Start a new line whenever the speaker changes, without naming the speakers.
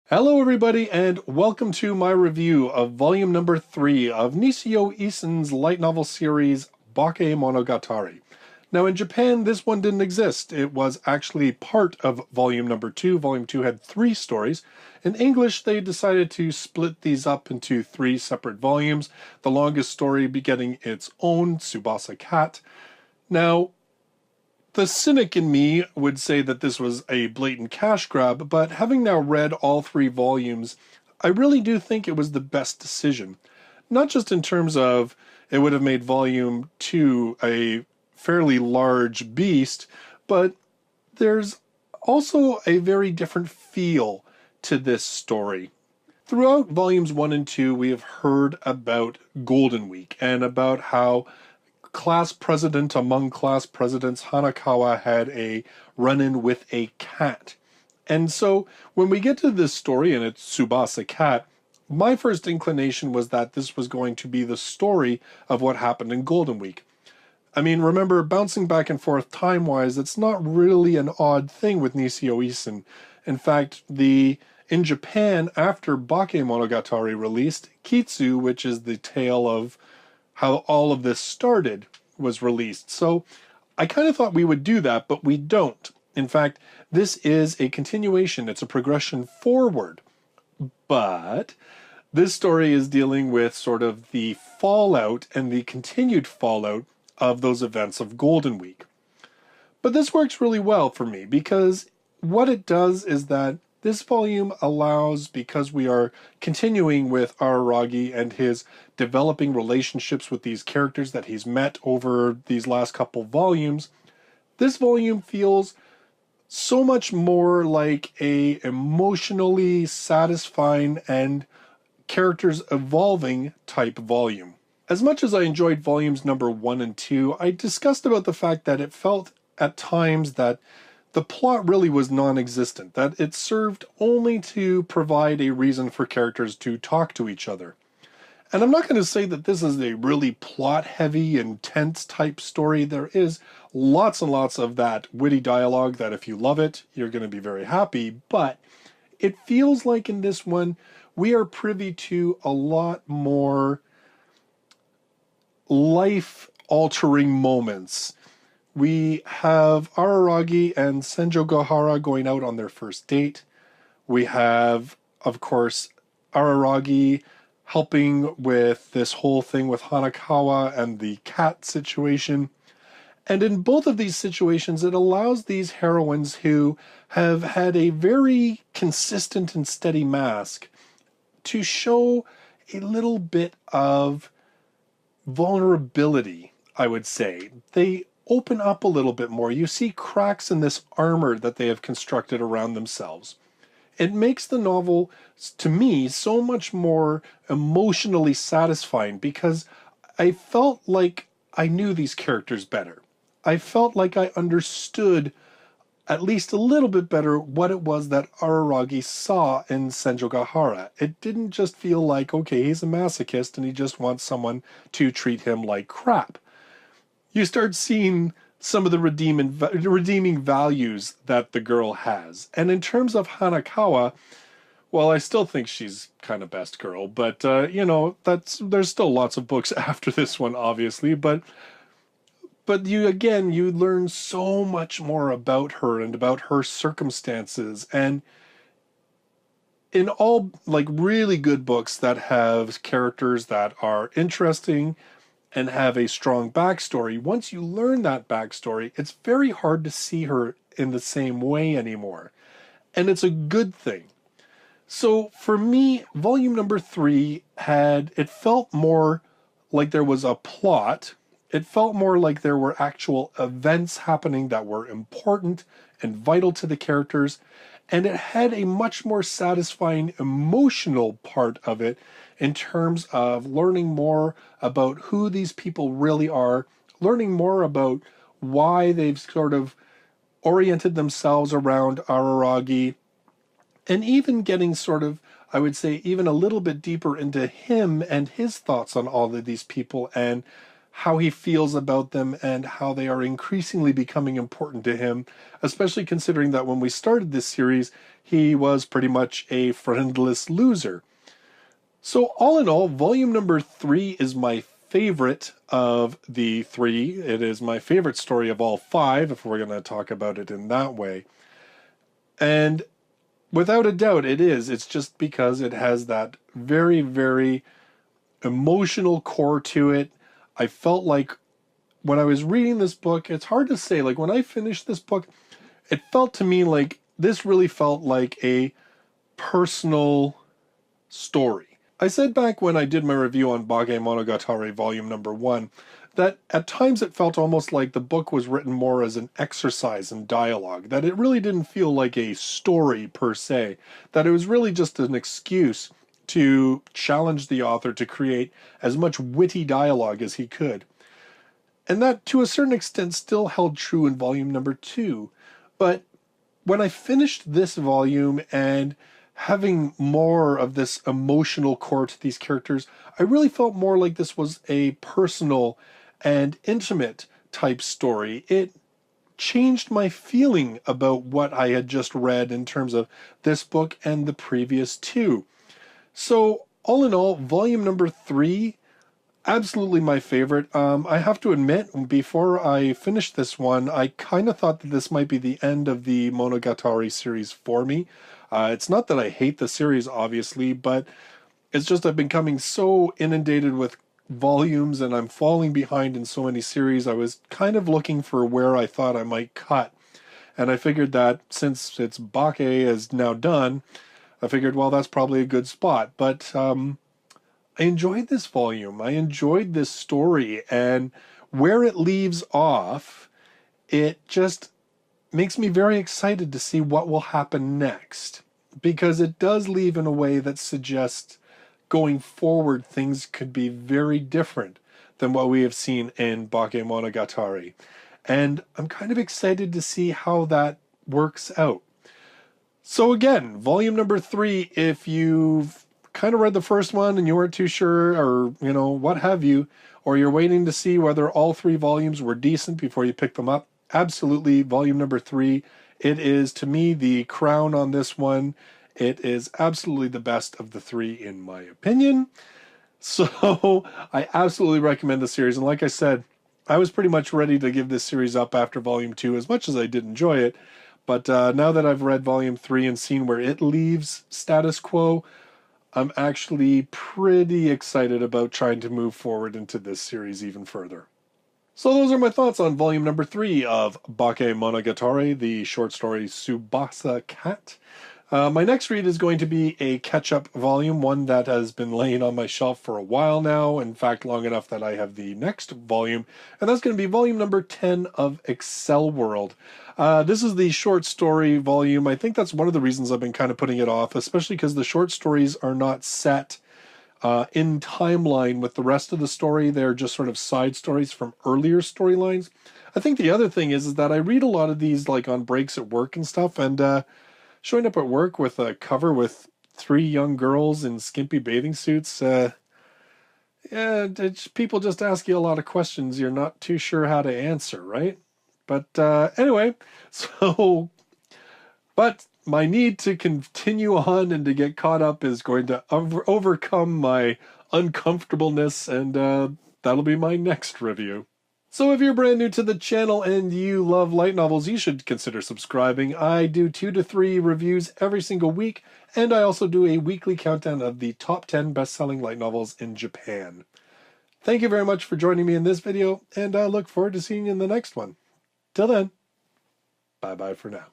Hello everybody and welcome to my review of volume number 3 of Nisio Isin's light novel series Bakemonogatari. Now in Japan this one didn't exist. It was actually part of volume number 2. Volume 2 had 3 stories. In English they decided to split these up into 3 separate volumes, the longest story getting its own, Tsubasa Cat. Now the cynic in me would say that this was a blatant cash grab, but having now read all 3 volumes, I really do think it was the best decision. Not just in terms of it would have made volume 2 a fairly large beast, but there's also a very different feel to this story. Throughout volumes 1 and 2, we have heard about Golden Week and about how class president among class presidents, Hanakawa had a run-in with a cat. And so when we get to this story, and it's Tsubasa Cat, my first inclination was that this was going to be the story of what happened in Golden Week. I mean, remember, bouncing back and forth time-wise, it's not really an odd thing with Nisio Isin. In fact, in Japan, after Bakemonogatari released, Kitsu, which is the tale of how all of this started, was released. So I kind of thought we would do that, but we don't. In fact, this is a continuation. It's a progression forward. But this story is dealing with sort of the fallout and the continued fallout of those events of Golden Week. But this works really well for me because what it does is that this volume allows, because we are continuing with Araragi and his developing relationships with these characters that he's met over these last couple volumes, this volume feels so much more like a emotionally satisfying and characters evolving type volume. As much as I enjoyed volumes number 1 and 2, I discussed about the fact that it felt at times that the plot really was non-existent, that it served only to provide a reason for characters to talk to each other. And I'm not going to say that this is a really plot-heavy, intense type story. There is lots and lots of that witty dialogue that if you love it, you're going to be very happy. But it feels like in this one, we are privy to a lot more life-altering moments. We have Araragi and Senjogahara going out on their first date. We have, of course, Araragi helping with this whole thing with Hanakawa and the cat situation. And in both of these situations, it allows these heroines who have had a very consistent and steady mask to show a little bit of vulnerability, I would say. They open up a little bit more. You see cracks in this armor that they have constructed around themselves. It makes the novel, to me, so much more emotionally satisfying because I felt like I knew these characters better. I felt like I understood at least a little bit better what it was that Araragi saw in Senjogahara. It didn't just feel like, okay, he's a masochist and he just wants someone to treat him like crap. You start seeing some of the redeeming values that the girl has. And in terms of Hanakawa, well, I still think she's kind of best girl, but, there's still lots of books after this one, obviously, but you learn so much more about her and about her circumstances. And in all, really good books that have characters that are interesting and have a strong backstory, once you learn that backstory, it's very hard to see her in the same way anymore. And it's a good thing. So for me, volume number 3 it felt more like there was a plot. It felt more like there were actual events happening that were important and vital to the characters. And it had a much more satisfying emotional part of it in terms of learning more about who these people really are, learning more about why they've sort of oriented themselves around Araragi, and even getting sort of, I would say, even a little bit deeper into him and his thoughts on all of these people and how he feels about them and how they are increasingly becoming important to him, especially considering that when we started this series, he was pretty much a friendless loser. So all in all, volume number 3 is my favorite of the 3. It is my favorite story of all 5, if we're going to talk about it in that way. And without a doubt, it is. It's just because it has that very, very emotional core to it. I felt like when I was reading this book, it's hard to say, like when I finished this book, it felt to me like this really felt like a personal story. I said back when I did my review on Bakemonogatari volume number 1 that at times it felt almost like the book was written more as an exercise in dialogue, that it really didn't feel like a story per se, that it was really just an excuse to challenge the author to create as much witty dialogue as he could. And that, to a certain extent, still held true in volume number 2. But when I finished this volume and having more of this emotional core to these characters, I really felt more like this was a personal and intimate type story. It changed my feeling about what I had just read in terms of this book and the previous 2. So, all in all, volume number 3, absolutely my favorite. I have to admit, before I finished this one, I kind of thought that this might be the end of the Monogatari series for me. It's not that I hate the series, obviously, but it's just I've been becoming so inundated with volumes and I'm falling behind in so many series. I was kind of looking for where I thought I might cut. And I figured that since it's Bake is now done, I figured, well, that's probably a good spot. But I enjoyed this volume. I enjoyed this story. And where it leaves off, it just makes me very excited to see what will happen next, because it does leave in a way that suggests going forward things could be very different than what we have seen in Bakemonogatari. And I'm kind of excited to see how that works out. So again, volume number 3, if you've kind of read the first one and you weren't too sure, or, you know, what have you, or you're waiting to see whether all 3 volumes were decent before you pick them up, absolutely, volume number 3. It is, to me, the crown on this one. It is absolutely the best of the 3, in my opinion. So I absolutely recommend the series. And like I said, I was pretty much ready to give this series up after volume 2, as much as I did enjoy it. But now that I've read volume 3 and seen where it leaves status quo, I'm actually pretty excited about trying to move forward into this series even further. So those are my thoughts on volume number 3 of Bakemonogatari, the short story Tsubasa Cat. My next read is going to be a catch-up volume, one that has been laying on my shelf for a while now, in fact long enough that I have the next volume, and that's going to be volume number 10 of Excel World. This is the short story volume. I think that's one of the reasons I've been kind of putting it off, especially because the short stories are not set in timeline with the rest of the story. They're just sort of side stories from earlier storylines. I think the other thing is that I read a lot of these like on breaks at work and stuff, and showing up at work with a cover with 3 young girls in skimpy bathing suits, yeah, people just ask you a lot of questions you're not too sure how to answer, right? But anyway, so, but my need to continue on and to get caught up is going to overcome my uncomfortableness, and that'll be my next review. So if you're brand new to the channel and you love light novels, you should consider subscribing. I do 2 to 3 reviews every single week, and I also do a weekly countdown of the top 10 best-selling light novels in Japan. Thank you very much for joining me in this video, and I look forward to seeing you in the next one. Till then, bye-bye for now.